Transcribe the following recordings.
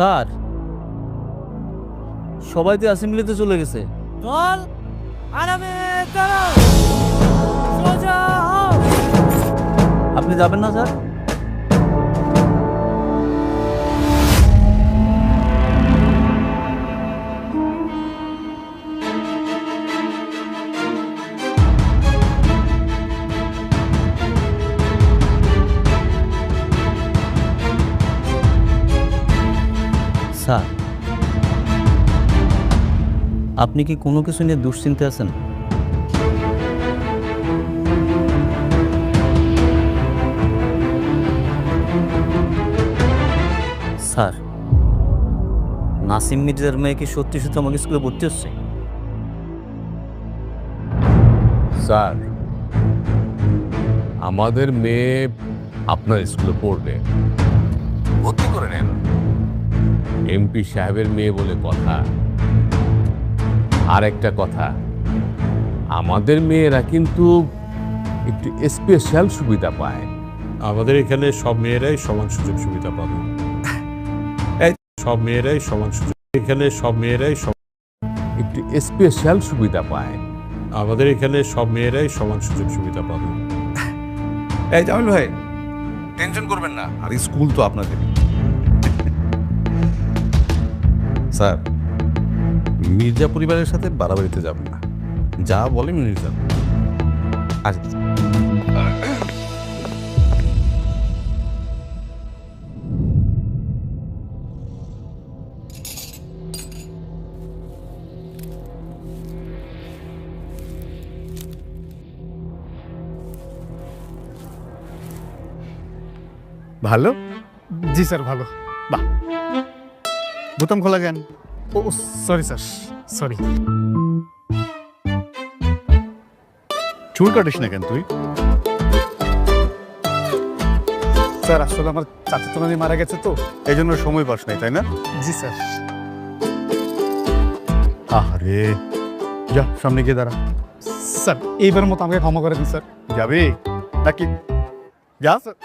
Sir, সবাই তো অ্যাসেম্বলিতে চলে গেছে। দল আরামে দাঁড়াও, সোজা হও। আপনি যাবেন না স্যার? স্যার, আপনি কি কোনো কিছু নিয়ে দুশ্চিন্তে আছেন? স্যার, নাসিম মির্জার মেয়ে কি সত্যি সত্যি আমাকে স্কুলে ভর্তি হচ্ছে? স্যার, আমাদের মেয়ে আপনার স্কুলে পড়বে, ভর্তি করে নেন। এমপি সাহেবের মেয়ে বলে কথা। আর একটা কথা, আমাদের মেয়েরা কিন্তু একটু স্পেশাল সুবিধা পায়। আমাদের এখানে সব মেয়েরাই সমান সুযোগ সুবিধা পাবে। সব মেয়েরাই সমান সুযোগ, এখানে সব মেয়েরাই একটু স্পেশাল সুবিধা পায়। আমাদের এখানে সব মেয়েরাই সমান সুযোগ সুবিধা পাবে। এই জামিল ভাই, টেনশন করবেন না, আর স্কুল তো আপনাদের। স্যার, মির্জা পরিবারের সাথে বাড়াবাড়িতে যাবেন না, যা বলে মির্জা। আচ্ছা, ভালো? জি স্যার, ভালো। বাহ, বোতাম খোলা কেন? ও সরি স্যার, সরি। চুল কাটিস না কেন তুই? স্যার, আসলে আমার চাচাতো নানি মারা গেছে তো, এই জন্য সময় পাস নাই, তাই না? জি স্যার। আরে যা, সামনে গিয়ে দাঁড়া। স্যার, এইবার মতো আমাকে ক্ষমা করে দিন স্যার। যাবি নাকি? যা স্যার।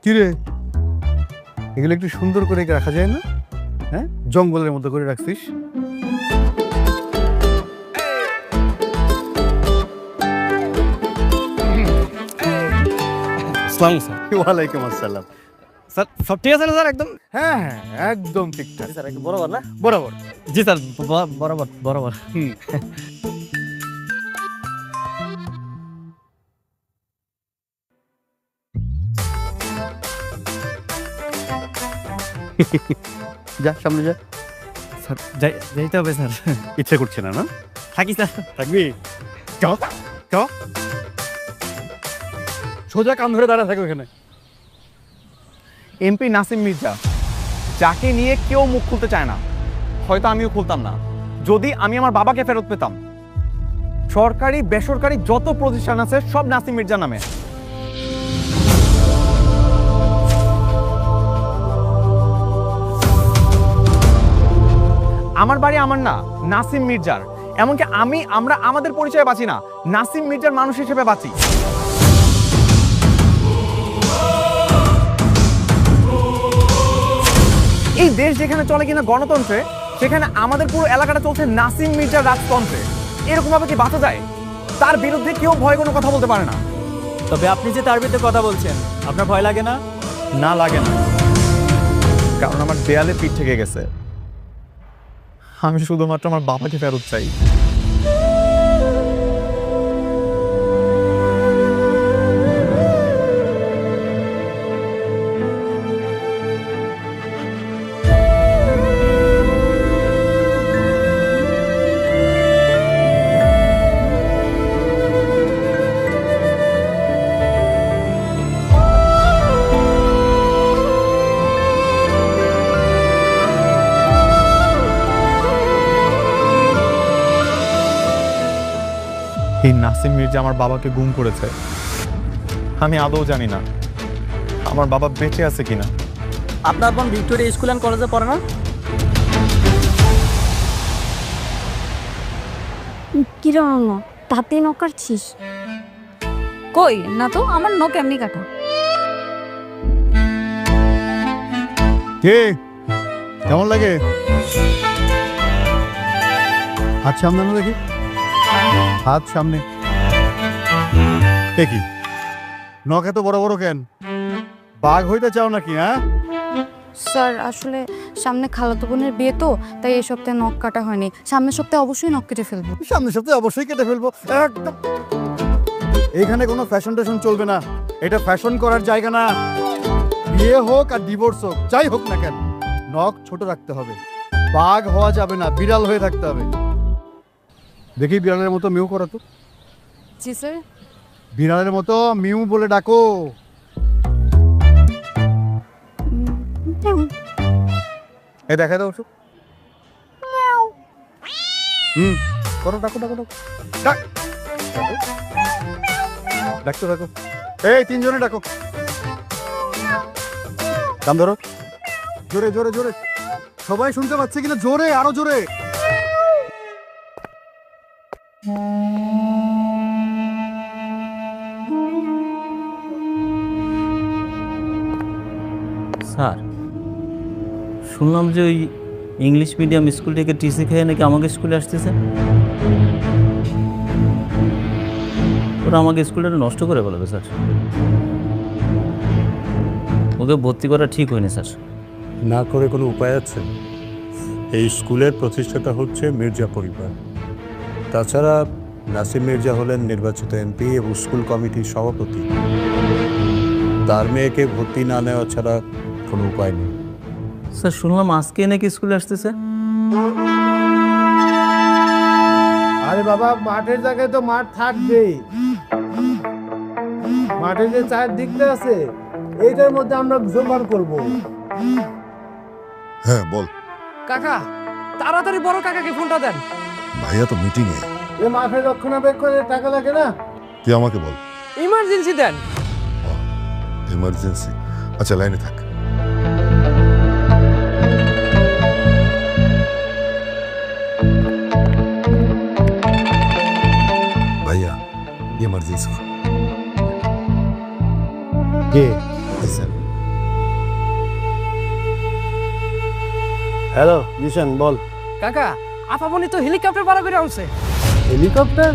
কিরে, এগুলো একটু সুন্দর করে রাখা যায় না? হ্যাঁ, জঙ্গলের মতো করে রাখছিস। ওয়ালাইকুম আসসালাম। স্যার, সব ঠিক আছে না স্যার? একদম হ্যাঁ হ্যাঁ, একদম ঠিকঠাক। স্যার, একদম বরাবর না? বরাবর। জি স্যার, বরাবর বরাবর। হুম। যা, সামনে যা। স্যার, যাইতে হবে স্যার। ইচ্ছে করছে না, না? থাকি স্যার। থাকবি? চ চ, সোজা কান ধরে দাঁড়া থাকো এখানে। এমপি নাসিম মির্জা, যাকে নিয়ে কেউ মুখ খুলতে চায় না, হয়তো আমিও খুলতাম না যদি আমি আমার বাবাকে ফেরত পেতাম। সরকারি বেসরকারি যত প্রতিষ্ঠান আছে সব নাসিম মির্জা নামে। আমার বাড়ি আমার না, নাসিম মির্জার। এমনকি আমরা আমাদের পরিচয়ে বাঁচি না, নাসিম মির্জার মানুষ হিসেবে বাঁচি। এই দেশ যেখানে চলে কিনা গণতন্ত্রে, সেখানে আমাদের পুরো এলাকাটা চলছে নাসিম মির্জার রাজতন্ত্রে। এরকম ভাবে কি বাঁচা যায়? তার বিরুদ্ধে কেউ ভয় কোনো কথা বলতে পারে না। তবে আপনি যে তার বিরুদ্ধে কথা বলছেন, আপনার ভয় লাগে না? না, লাগে না, কারণ আমার দেয়ালে পিঠ থেকে গেছে। আমি শুধুমাত্র আমার বাবাকে ফেরত চাই। এই নাসিম মির্জা আমার বাবাকে গুম করেছে। আমি আদৌ জানি না আমার বাবা বেঁচে আছে কিনা। আপনার বোন ভিক্টোরিয়া স্কুল অ্যান্ড কলেজে পড়ে না? কিরম তাতে নকারছিস? কই না তো, আমার নখ এমনি কাটা। কে কেমন লাগে? হাত সামনে আনো দেখি, হাত সামনে। কি নখ এত বড় বড় কেন? বাঘ হইতে চাও নাকি? হ্যাঁ স্যার আসলে সামনে খালাতো বোনের বিয়ে তো, তাই এই সপ্তাহে নখ কাটা হয়নি। সামনের সপ্তাহে অবশ্যই নখ কেটে ফেলবো। সামনের সপ্তাহে অবশ্যই কেটে ফেলবো একদম। এইখানে কোনো ফ্যাশন ট্যাশন চলবে না, এটা ফ্যাশন করার জায়গা না। বিয়ে হোক আর ডিভোর্স হোক, যাই হোক না কেন, নখ ছোট রাখতে হবে। বাঘ হওয়া যাবে না, বিড়াল হয়ে থাকতে হবে। দেখি বিড়ালের মতো মিউ করো তো। জি স্যার। বিড়ালের মতো মিউ বলে ডাকো। এই দেখা দাও ওসব। করো, ডাকো ডাকো ডাকো, ডাক ডাকতে ডাকো। এই তিনজনে ডাকো, কান ধরো, জোরে জোরে জোরে। সবাই শুনতে পাচ্ছে কিনা? জোরে, আরো জোরে। স্যার, শুনলাম যে ওই ইংলিশ মিডিয়াম স্কুল থেকে টিসি খেয়ে নাকি আমাকে স্কুলে আসতেছে। ওরা আমাকে স্কুলটা নষ্ট করে বলবে স্যার। ওকে ভর্তি করা ঠিক হয়নি স্যার। না করে কোনো উপায় আছে? এই স্কুলের প্রতিষ্ঠাতা হচ্ছে মির্জা পরিবার। তাছাড়া নাসিম মির্জা হলেন নির্বাচিত এমপি এবং স্কুল কমিটির সভাপতি। তার মেয়েকে ভর্তি না নেওয়া ছাড়া কোনো উপায় নেই। স্যার শুনলাম আজকে নাকি স্কুলে আসতেছে। আরে বাবা, মাঠের জায়গায় তো মাঠ থাকবেই। মাঠের যে চারদিকটা আছে এইটার মধ্যে আমরা জোগাড় করব। হ্যাঁ বল। কাকা তাড়াতাড়ি বড় কাকাকে ফোনটা দেন। ভাইয়া তো মিটিং এ। এ মাঠের রক্ষণাবেক্ষণের টাকা লাগে না? তুই আমাকে বল। ইমার্জেন্সি দেন। এমার্জেন্সি? আচ্ছা লাইনে থাক। ভাইয়া এমার্জেন্সি। কে? হ্যালো নিশান, বল। কাকা আপামনি তো হেলিকপ্টার ভাড়া করে আনছে। হেলিকপ্টার?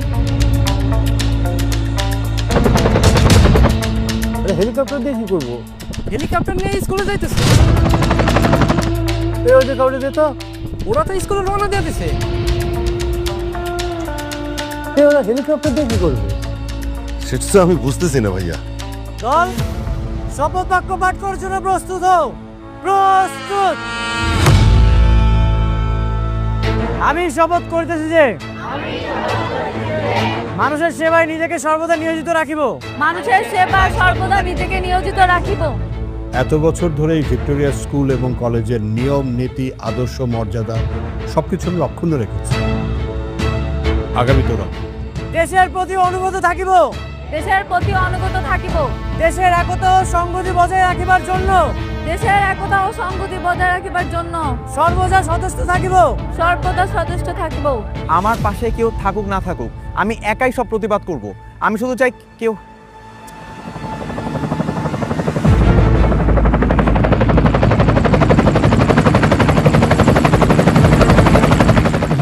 আরে হেলিকপ্টার দিয়ে কি করবো? হেলিকপ্টার নিয়ে স্কুলে যাইতেছে। এই ওই যে কাউরে দে তো। ওরা তো স্কুলে রওনা দিয়ে দিছে। ওরা হেলিকপ্টার দিয়ে কি করবে? সেটা তো আমি বুঝতেছি না ভাইয়া। দল শপথ বাক্য পাঠ করার জন্য প্রস্তুত হও। প্রস্তুত। আমি শপথ করতেছি যে মানুষের সেবায় নিজেকে সর্বদা নিয়োজিত রাখিব। মানুষের সেবায় সর্বদা নিজেকে নিয়োজিত রাখিব। এত বছর ধরে এই ভিক্টোরিয়া স্কুল এবং কলেজের নিয়ম নীতি আদর্শ মর্যাদা সবকিছু আমি অক্ষুণ্ণ রেখেছি। আগামী তোরা দেশের প্রতি অনুগত থাকিব। দেশের প্রতি অনুগত থাকিব। দেশের একতা ও সংহতি বজায় রাখিবার জন্য। দেশের একতা ও সংহতি বজায় রাখিবার জন্য সর্বদা সচেষ্ট থাকিব। সর্বদা সচেষ্ট থাকিব। আমার পাশে কেউ থাকুক না থাকুক, আমি একাই সব প্রতিবাদ করব। আমি শুধু চাই কেউ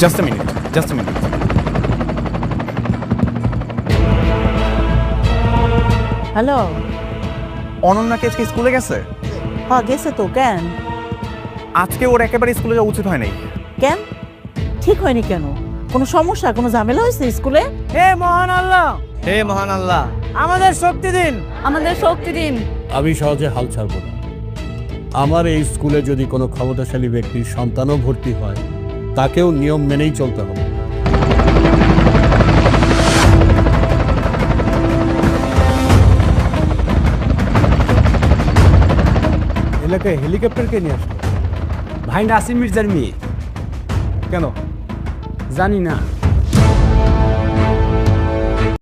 just a minute, just a minute. Hello, Ananya কি আজকে স্কুলে গেছে? হ্যাঁ গেছে তো। কেন? আজকে ওর একেবারে স্কুলে যাওয়া উচিত হয় নাই। কেন ঠিক হয়নি কেন? কোনো সমস্যা, কোনো ঝামেলা হয়েছে স্কুলে? হে মহান আল্লাহ, হে মহান আল্লাহ, আমাদের শক্তি দিন। আমাদের শক্তি দিন। আমি সহজে হাল ছাড়ব না। আমার এই স্কুলে যদি কোনো ক্ষমতাশালী ব্যক্তির সন্তানও ভর্তি হয়, তাকেও নিয়ম মেনেই চলতে হবে। এলাকায় হেলিকপ্টার কে নিয়ে আসলো? ভাই নাসিম মির্জার মেয়ে। কেন? জানি না।